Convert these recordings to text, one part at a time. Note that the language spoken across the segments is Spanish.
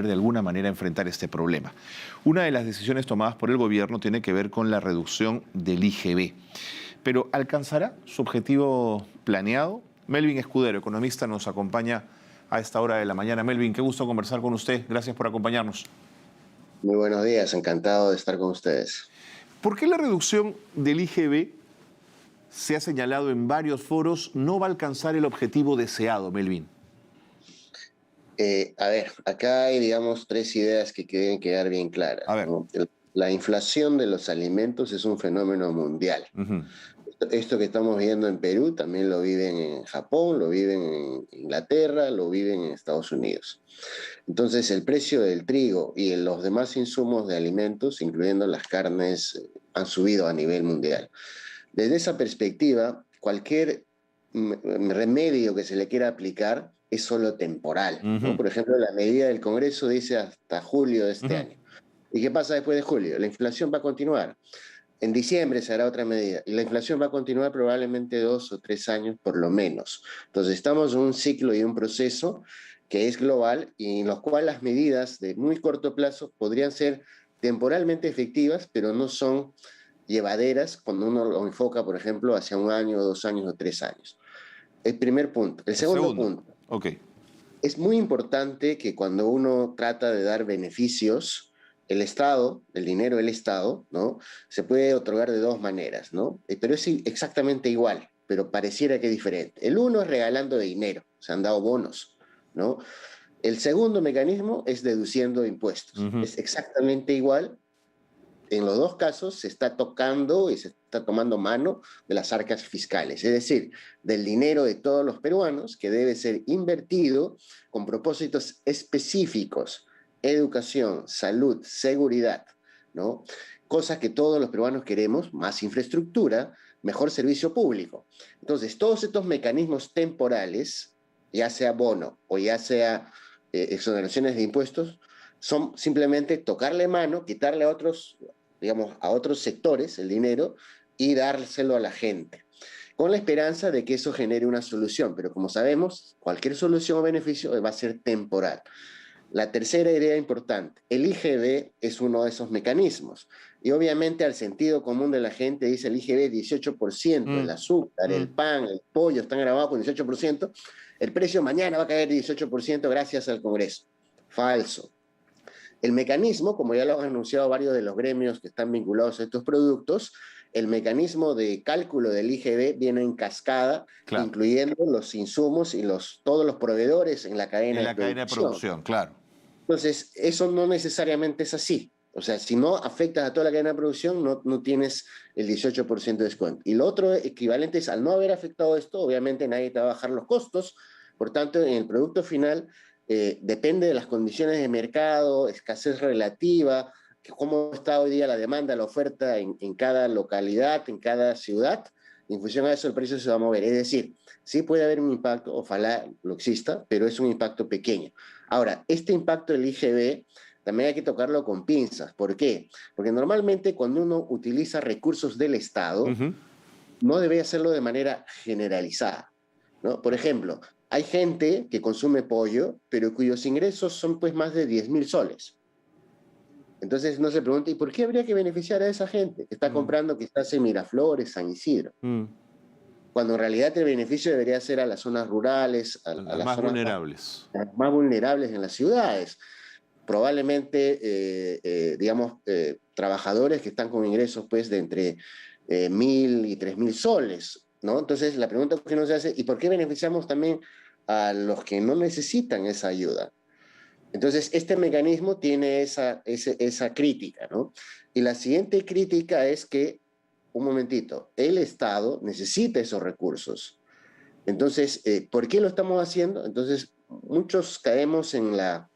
de alguna manera enfrentar este problema. Una de las decisiones tomadas por el gobierno tiene que ver con la reducción del IGB. Pero ¿alcanzará su objetivo planeado? Melvin Escudero, economista, nos acompaña a esta hora de la mañana. Melvin, qué gusto conversar con usted. Gracias por acompañarnos. Muy buenos días, encantado de estar con ustedes. ¿Por qué la reducción del IGB, se ha señalado en varios foros, no va a alcanzar el objetivo deseado, Melvin? Acá hay, digamos, tres ideas que deben quedar bien claras, A ver. ¿no? La inflación de los alimentos es un fenómeno mundial. Esto que estamos viendo en Perú también lo viven en Japón, lo viven en Inglaterra, lo viven en Estados Unidos. Entonces, el precio del trigo y los demás insumos de alimentos, incluyendo las carnes, han subido a nivel mundial. Desde esa perspectiva, cualquier remedio que se le quiera aplicar es solo temporal, ¿no? Por ejemplo, la medida del Congreso dice hasta julio de este año. ¿Y qué pasa después de julio? La inflación va a continuar. En diciembre se hará otra medida y la inflación va a continuar probablemente 2 o 3 años por lo menos. Entonces estamos en un ciclo y un proceso que es global y en los cuales las medidas de muy corto plazo podrían ser temporalmente efectivas, pero no son llevaderas cuando uno lo enfoca, por ejemplo, hacia 1 año, 2 años o 3 años. El primer punto. El segundo punto. Okay. Es muy importante que cuando uno trata de dar beneficios, el Estado, el dinero del Estado, ¿no? Se puede otorgar de dos maneras, ¿no? Pero es exactamente igual, pero pareciera que es diferente. El uno es regalando dinero, se han dado bonos, ¿no? El segundo mecanismo es deduciendo impuestos. Es exactamente igual. En los dos casos se está tocando y se está tomando mano de las arcas fiscales, es decir, del dinero de todos los peruanos que debe ser invertido con propósitos específicos, educación, salud, seguridad, ¿no? Cosas que todos los peruanos queremos, más infraestructura, mejor servicio público. Entonces, todos estos mecanismos temporales, ya sea bono o ya sea exoneraciones de impuestos, son simplemente tocarle mano, quitarle a otros, digamos, a otros sectores el dinero y dárselo a la gente, con la esperanza de que eso genere una solución. Pero como sabemos, cualquier solución o beneficio va a ser temporal. La tercera idea importante, el IGB es uno de esos mecanismos. Y obviamente al sentido común de la gente dice el IGB 18%, el azúcar, el pan, el pollo están grabados con 18%, el precio mañana va a caer 18% gracias al Congreso. Falso. El mecanismo, como ya lo han anunciado varios de los gremios que están vinculados a estos productos, el mecanismo de cálculo del IGB viene en cascada, claro, incluyendo los insumos y todos los proveedores en la cadena de producción. Claro. Entonces, eso no necesariamente es así. O sea, si no afectas a toda la cadena de producción, no tienes el 18% de descuento. Y lo otro equivalente es, al no haber afectado esto, obviamente nadie te va a bajar los costos. Por tanto, en el producto final, depende de las condiciones de mercado, escasez relativa, cómo está hoy día la demanda, la oferta en cada localidad, en cada ciudad. En función a eso el precio se va a mover. Es decir, sí puede haber un impacto, ojalá lo exista, pero es un impacto pequeño. Ahora, este impacto del IGB también hay que tocarlo con pinzas. ¿Por qué? Porque normalmente cuando uno utiliza recursos del Estado, no debe hacerlo de manera generalizada, ¿no? Por ejemplo, hay gente que consume pollo, pero cuyos ingresos son pues más de 10.000 soles. Entonces no se pregunta, ¿y por qué habría que beneficiar a esa gente que está comprando quizás en Miraflores, San Isidro? Cuando en realidad el beneficio debería ser a las zonas rurales, a las más zonas vulnerables. más vulnerables en las ciudades. Probablemente, trabajadores que están con ingresos pues, de entre 1.000 y 3.000 soles, ¿no? Entonces la pregunta que nos hace, ¿y por qué beneficiamos también a los que no necesitan esa ayuda? Entonces, este mecanismo tiene esa crítica, ¿no? Y la siguiente crítica es que, un momentito, el Estado necesita esos recursos. Entonces, ¿por qué lo estamos haciendo? Entonces, muchos caemos en la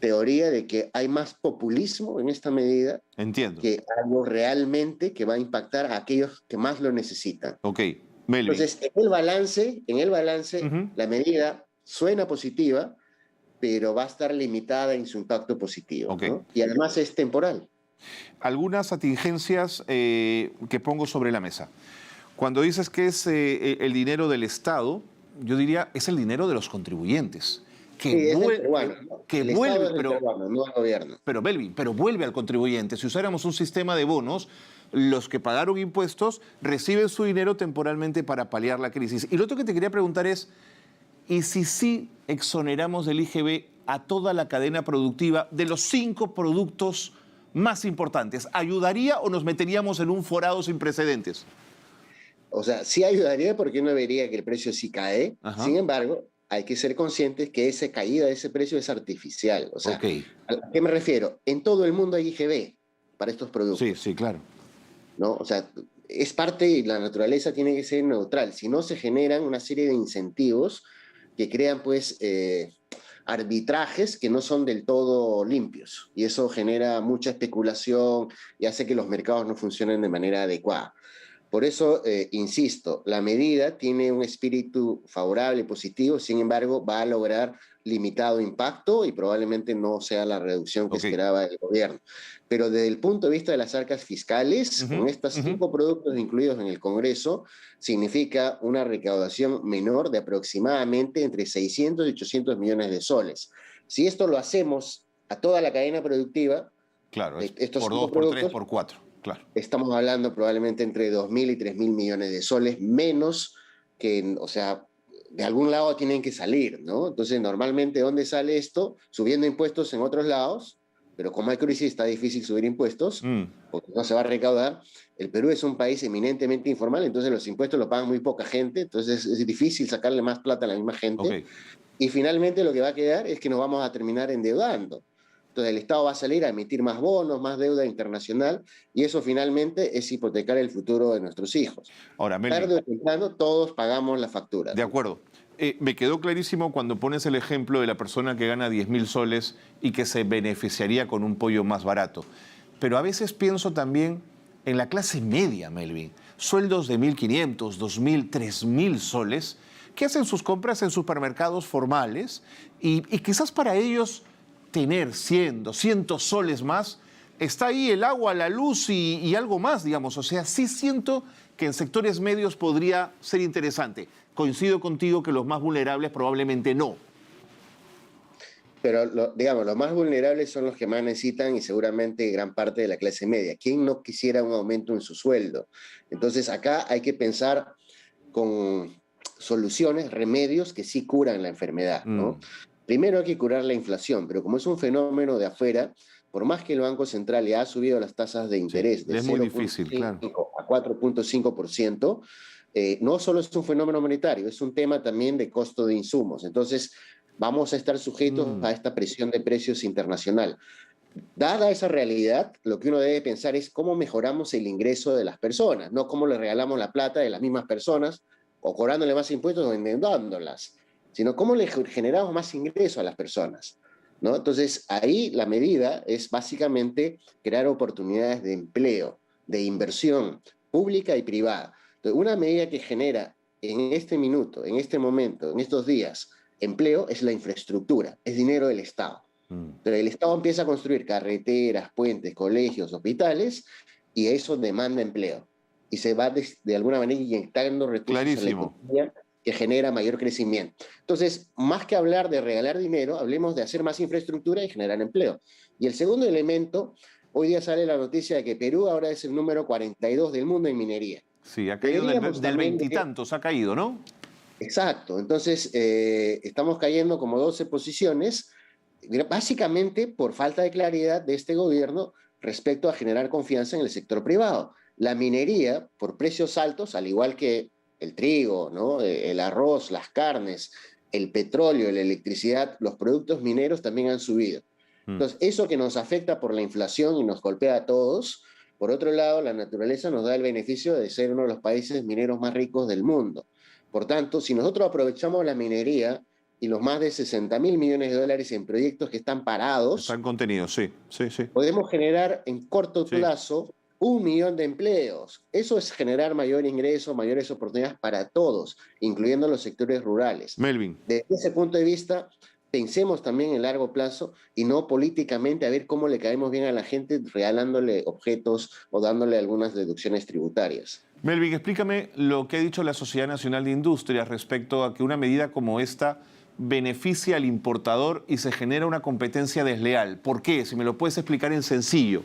teoría de que hay más populismo en esta medida. Entiendo. Que algo realmente que va a impactar a aquellos que más lo necesitan. Ok, Melvin. Entonces, en el balance, la medida suena positiva, pero va a estar limitada en su impacto positivo, ¿no? Y además es temporal. Algunas atingencias que pongo sobre la mesa. Cuando dices que es el dinero del Estado, yo diría es el dinero de los contribuyentes. que, Sí, es del vuel- peruano, ¿no? que El Estado vuelve, es del peruano, no el gobierno. pero Melvin, pero vuelve al contribuyente. Si usáramos un sistema de bonos, los que pagaron impuestos reciben su dinero temporalmente para paliar la crisis. Y lo otro que te quería preguntar es, ¿y si sí exoneramos del IGB a toda la cadena productiva de los 5 productos más importantes? ¿Ayudaría o nos meteríamos en un forado sin precedentes? O sea, sí ayudaría porque uno vería que el precio sí cae. Ajá. Sin embargo, hay que ser conscientes que esa caída de ese precio es artificial. O sea, Ok. ¿a qué me refiero? En todo el mundo hay IGB para estos Sí, productos, sí, claro. ¿no? O sea, es parte y la naturaleza tiene que ser neutral. Si no, se generan una serie de incentivos que crean, pues, arbitrajes que no son del todo limpios. Y eso genera mucha especulación y hace que los mercados no funcionen de manera adecuada. Por eso, insisto, la medida tiene un espíritu favorable y positivo, sin embargo, va a lograr limitado impacto y probablemente no sea la reducción que Ok. esperaba el gobierno. Pero desde el punto de vista de las arcas fiscales, Ujú, con estos ujú. 5 productos incluidos en el Congreso, significa una recaudación menor de aproximadamente entre 600 y 800 millones de soles. Si esto lo hacemos a toda la cadena productiva, Claro, es de estos por 5 2, por 3, productos, por 4. Claro. estamos hablando probablemente entre 2.000 y 3.000 millones de soles, menos que, o sea, de algún lado tienen que salir, ¿no? Entonces, normalmente, ¿dónde sale esto? Subiendo impuestos en otros lados, pero como hay crisis está difícil subir impuestos, Mm, porque no se va a recaudar. El Perú es un país eminentemente informal, entonces los impuestos lo pagan muy poca gente, entonces es difícil sacarle más plata a la misma ok. gente. Y finalmente lo que va a quedar es que nos vamos a terminar endeudando. Entonces el Estado va a salir a emitir más bonos, más deuda internacional, y eso finalmente es hipotecar el futuro de nuestros hijos. Ahora, Melvin, Tarde o temprano todos pagamos las facturas. de acuerdo. Me quedó clarísimo cuando pones el ejemplo de la persona que gana 10.000 soles y que se beneficiaría con un pollo más barato. Pero a veces pienso también en la clase media, Melvin. Sueldos de 1.500, 2.000, 3.000 soles, que hacen sus compras en supermercados formales y quizás para ellos tener 100, 200 soles más, está ahí el agua, la luz y algo más, digamos. O sea, sí siento que en sectores medios podría ser interesante. Coincido contigo que los más vulnerables probablemente no. Pero, digamos, los más vulnerables son los que más necesitan y seguramente gran parte de la clase media. ¿Quién no quisiera un aumento en su sueldo? Entonces, acá hay que pensar con soluciones, remedios que sí curan la enfermedad, ¿no? Mm, Primero hay que curar la inflación, pero como es un fenómeno de afuera, por más que el Banco Central le ha subido las tasas de sí, interés de es muy difícil, claro. 0,5 a 4,5%, no solo es un fenómeno monetario, es un tema también de costo de insumos. Entonces, vamos a estar sujetos Mm, a esta presión de precios internacional. Dada esa realidad, lo que uno debe pensar es cómo mejoramos el ingreso de las personas, no cómo le regalamos la plata de las mismas personas o cobrándole más impuestos o endeudándolas, sino cómo le generamos más ingreso a las personas, ¿no? Entonces, ahí la medida es básicamente crear oportunidades de empleo, de inversión pública y privada. Entonces, una medida que genera en este minuto, en este momento, en estos días, empleo es la infraestructura, es dinero del Estado. mm. Pero el Estado empieza a construir carreteras, puentes, colegios, hospitales, y eso demanda empleo. Y se va de alguna manera inyectando recursos a la Clarísimo. economía que genera mayor crecimiento. Entonces, más que hablar de regalar dinero, hablemos de hacer más infraestructura y generar empleo. Y el segundo elemento, hoy día sale la noticia de que Perú ahora es el número 42 del mundo en minería. Sí, ha caído Deberíamos del también de. veintitantos, ha caído, ¿no? Exacto, entonces estamos cayendo como 12 posiciones, básicamente por falta de claridad de este gobierno respecto a generar confianza en el sector privado. La minería, por precios altos, al igual que el trigo, ¿no? El arroz, las carnes, el petróleo, la electricidad, los productos mineros también han subido. Mm. Entonces, eso que nos afecta por la inflación y nos golpea a todos, por otro lado, la naturaleza nos da el beneficio de ser uno de los países mineros más ricos del mundo. Por tanto, si nosotros aprovechamos la minería y los más de 60.000 millones de dólares en proyectos que están parados, Están contenidos, sí, sí, sí. podemos generar en corto Sí. plazo 1 millón de empleos. Eso es generar mayor ingreso, mayores oportunidades para todos, incluyendo los sectores rurales. Melvin, Desde ese punto de vista, pensemos también en largo plazo y no políticamente a ver cómo le caemos bien a la gente regalándole objetos o dándole algunas deducciones tributarias. Melvin, explícame lo que ha dicho la Sociedad Nacional de Industrias respecto a que una medida como esta beneficia al importador y se genera una competencia desleal. ¿Por qué? Si me lo puedes explicar en sencillo.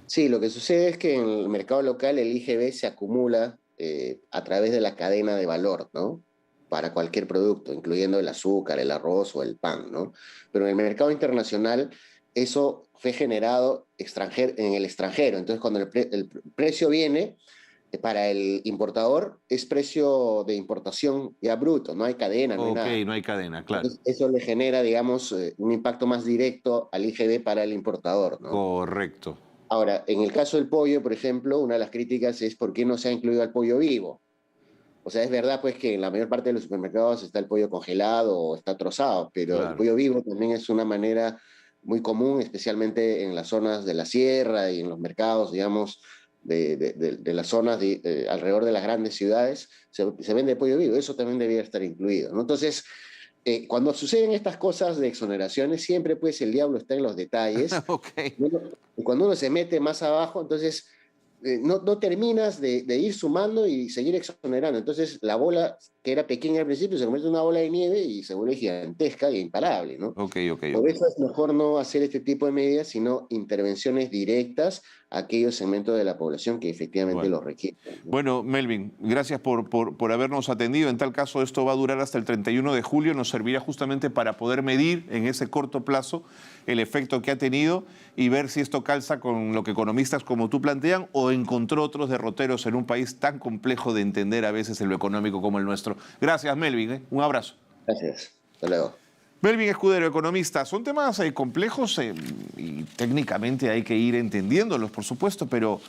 Sí, lo que sucede es que en el mercado local el IGB se acumula a través de la cadena de valor, ¿no? Para cualquier producto, incluyendo el azúcar, el arroz o el pan, ¿no? Pero en el mercado internacional eso fue generado en el extranjero. Entonces, cuando el precio viene, para el importador es precio de importación ya bruto, no hay cadena, no hay Ok, nada. no hay cadena, claro. Entonces, eso le genera, digamos, un impacto más directo al IGB para el importador, ¿no? Correcto. Ahora, en el caso del pollo, por ejemplo, una de las críticas es por qué no se ha incluido al pollo vivo. O sea, es verdad pues que en la mayor parte de los supermercados está el pollo congelado o está trozado, pero el Claro. pollo vivo también es una manera muy común, especialmente en las zonas de la sierra y en los mercados, digamos, de las zonas alrededor de las grandes ciudades, se vende pollo vivo. Eso también debería estar incluido, ¿no? Entonces, cuando suceden estas cosas de exoneraciones, siempre pues el diablo está en los detalles. Ok. Y cuando uno se mete más abajo, entonces no terminas de ir sumando y seguir exonerando. Entonces la bola, que era pequeña al principio, se convierte en una bola de nieve y se vuelve gigantesca e imparable, ¿no? Ok, ok, Por ok. eso es mejor no hacer este tipo de medidas, sino intervenciones directas a aquellos segmentos de la población que efectivamente Bueno. lo requieren, ¿no? Bueno, Melvin, gracias por habernos atendido. En tal caso, esto va a durar hasta el 31 de julio. Nos servirá justamente para poder medir en ese corto plazo el efecto que ha tenido y ver si esto calza con lo que economistas como tú plantean o encontró otros derroteros en un país tan complejo de entender a veces en lo económico como el nuestro. Gracias, Melvin. Un abrazo. Gracias. Hasta luego. Melvin Escudero, economista. Son temas complejos y técnicamente hay que ir entendiéndolos, por supuesto, pero